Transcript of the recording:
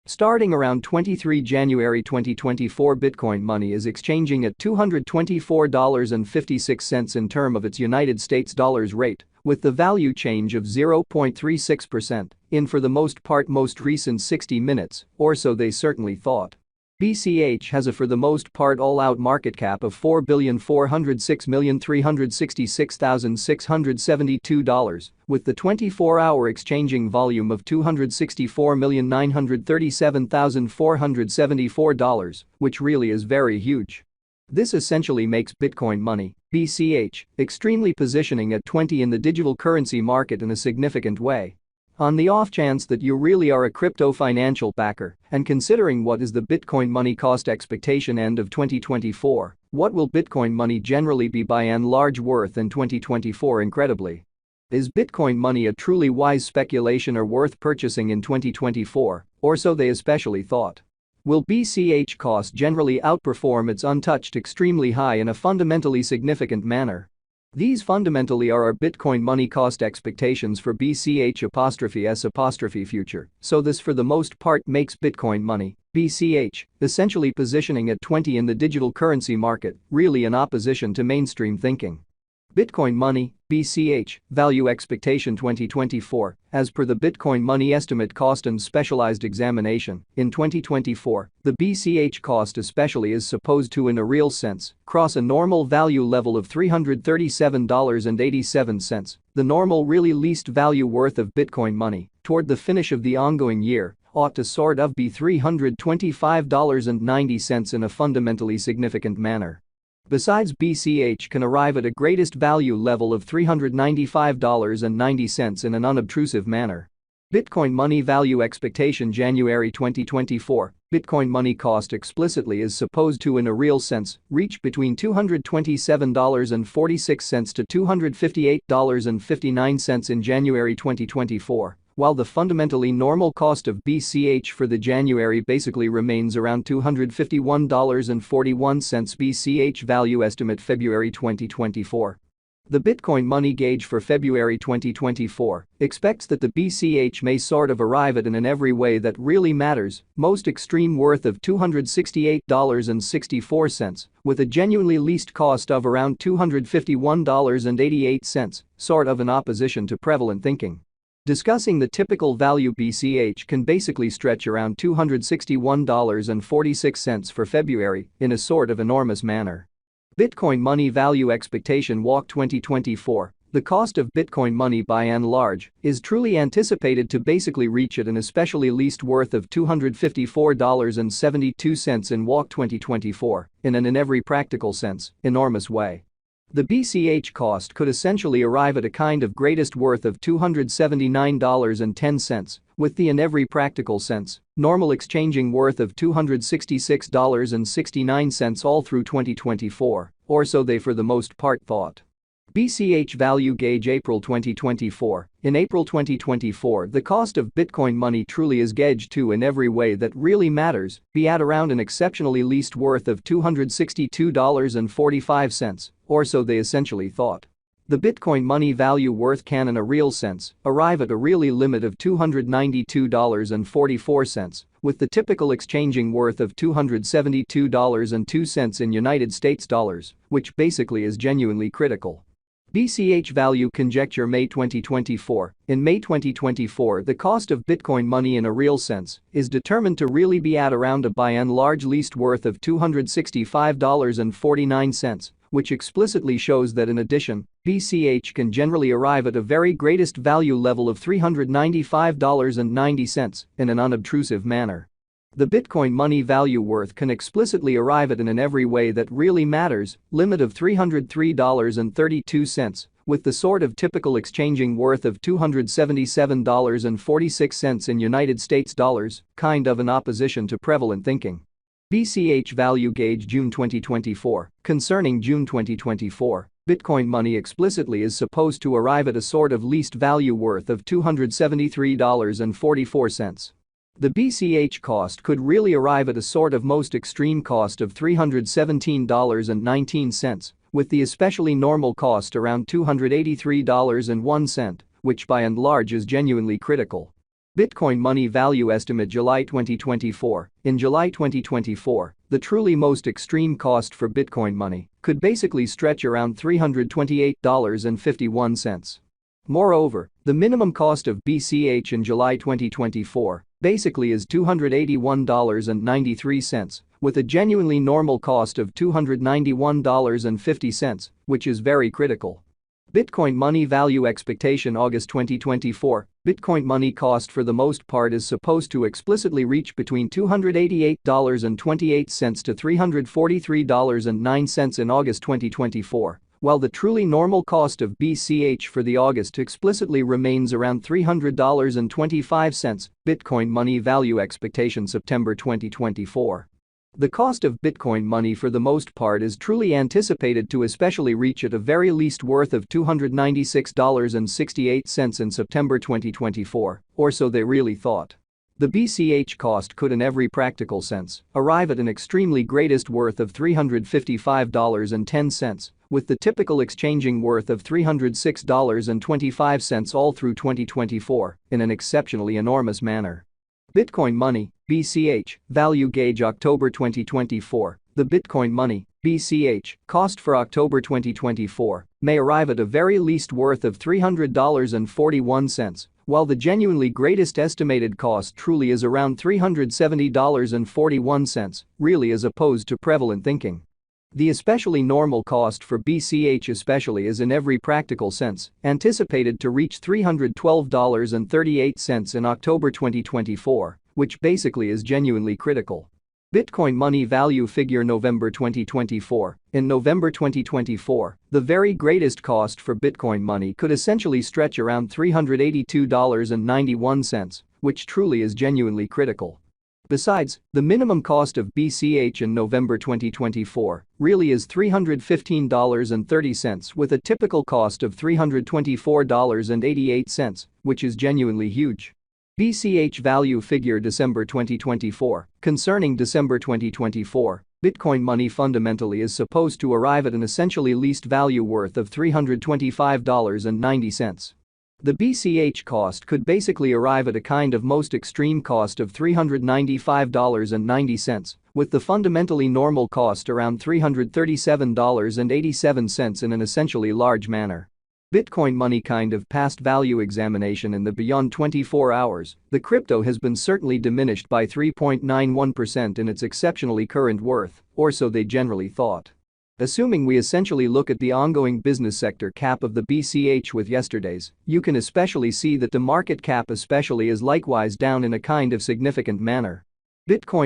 Starting around 23 January 2024, Bitcoin Money is exchanging at $224.56 in term of its United States dollars rate, with the value change of 0.36% in for the most part most recent 60 minutes, or so they certainly thought. BCH has a for the most part all-out market cap of $4,406,366,672, with the 24-hour exchanging volume of $264,937,474, which really is very huge. This essentially makes Bitcoin Money, BCH, extremely positioning at 20 in the digital currency market in a significant way. On the off chance that you really are a crypto financial backer, and considering what is the Bitcoin Money cost expectation end of 2024, what will Bitcoin Money generally be by and large worth in 2024 incredibly? Is Bitcoin Money a truly wise speculation or worth purchasing in 2024, or so they especially thought? Will BCH cost generally outperform its untouched extremely high in a fundamentally significant manner? These fundamentally are our Bitcoin Money cost expectations for BCH'(S) future, so this for the most part makes Bitcoin Money, BCH, essentially positioning at 20 in the digital currency market, really in opposition to mainstream thinking. Bitcoin Money, BCH, value expectation 2024, as per the Bitcoin Money estimate cost and specialized examination, in 2024, the BCH cost especially is supposed to in a real sense cross a normal value level of $337.87, the normal really least value worth of Bitcoin Money, toward the finish of the ongoing year, ought to sort of be $325.90 in a fundamentally significant manner. Besides, BCH can arrive at a greatest value level of $395.90 in an unobtrusive manner. Bitcoin Money value expectation January 2024, Bitcoin Money cost explicitly is supposed to in a real sense reach between $227.46 to $258.59 in January 2024. While the fundamentally normal cost of BCH for the January basically remains around $251.41 BCH value estimate February 2024. The Bitcoin Money gauge for February 2024 expects that the BCH may sort of arrive at in every way that really matters, most extreme worth of $268.64, with a genuinely least cost of around $251.88, sort of in opposition to prevalent thinking. Discussing the typical value BCH can basically stretch around $261.46 for February in a sort of enormous manner. Bitcoin Money value expectation walk 2024, the cost of Bitcoin Money by and large is truly anticipated to basically reach at an especially least worth of $254.72 in walk 2024 in every practical sense, enormous way. The BCH cost could essentially arrive at a kind of greatest worth of $279.10, with the in every practical sense, normal exchanging worth of $266.69 all through 2024, or so they for the most part thought. BCH value gauge April 2024. In April 2024, the cost of Bitcoin Money truly is gauged to in every way that really matters, be at around an exceptionally least worth of $262.45, or so they essentially thought. The Bitcoin Money value worth can in a real sense arrive at a really limit of $292.44, with the typical exchanging worth of $272.02 in United States dollars, which basically is genuinely critical. BCH value conjecture May 2024. In May 2024, the cost of Bitcoin Money in a real sense is determined to really be at around a by and large least worth of $265.49, which explicitly shows that in addition, BCH can generally arrive at a very greatest value level of $395.90 in an unobtrusive manner. The Bitcoin Money value worth can explicitly arrive at in every way that really matters, limit of $303.32, with the sort of typical exchanging worth of $277.46 in United States dollars, kind of in opposition to prevalent thinking. BCH value gauge June 2024. Concerning June 2024, Bitcoin Money explicitly is supposed to arrive at a sort of least value worth of $273.44. The BCH cost could really arrive at a sort of most extreme cost of $317.19, with the especially normal cost around $283.01, which by and large is genuinely critical. Bitcoin money value estimate July 2024. In July 2024, the truly most extreme cost for Bitcoin money could basically stretch around $328.51. Moreover, the minimum cost of BCH in July 2024 basically is $281.93, with a genuinely normal cost of $291.50, which is very critical. Bitcoin money value expectation August 2024. Bitcoin money cost for the most part is supposed to explicitly reach between $288.28 to $343.09 in August 2024, while the truly normal cost of BCH for the August explicitly remains around $300.25. Bitcoin money value expectation September 2024. The cost of Bitcoin money for the most part is truly anticipated to especially reach at a very least worth of $296.68 in September 2024, or so they really thought. The BCH cost could in every practical sense arrive at an extremely greatest worth of $355.10, with the typical exchanging worth of $306.25 all through 2024 in an exceptionally enormous manner. Bitcoin money, BCH, value gauge October 2024. The Bitcoin money, BCH, cost for October 2024 may arrive at a very least worth of $300.41, while the genuinely greatest estimated cost truly is around $370.41, really as opposed to prevalent thinking. The especially normal cost for BCH especially is in every practical sense anticipated to reach $312.38 in October 2024, which basically is genuinely critical. Bitcoin money value figure November 2024. In November 2024, the very greatest cost for Bitcoin money could essentially stretch around $382.91, which truly is genuinely critical. Besides, the minimum cost of BCH in November 2024 really is $315.30 with a typical cost of $324.88, which is genuinely huge. BCH value figure December 2024. Concerning December 2024, Bitcoin money fundamentally is supposed to arrive at an essentially least value worth of $325.90. The BCH cost could basically arrive at a kind of most extreme cost of $395.90, with the fundamentally normal cost around $337.87 in an essentially large manner. Bitcoin money kind of past value examination in the beyond 24 hours, the crypto has been certainly diminished by 3.91% in its exceptionally current worth, or so they generally thought. Assuming we essentially look at the ongoing business sector cap of the BCH with yesterday's, you can especially see that the market cap especially is likewise down in a kind of significant manner. Bitcoin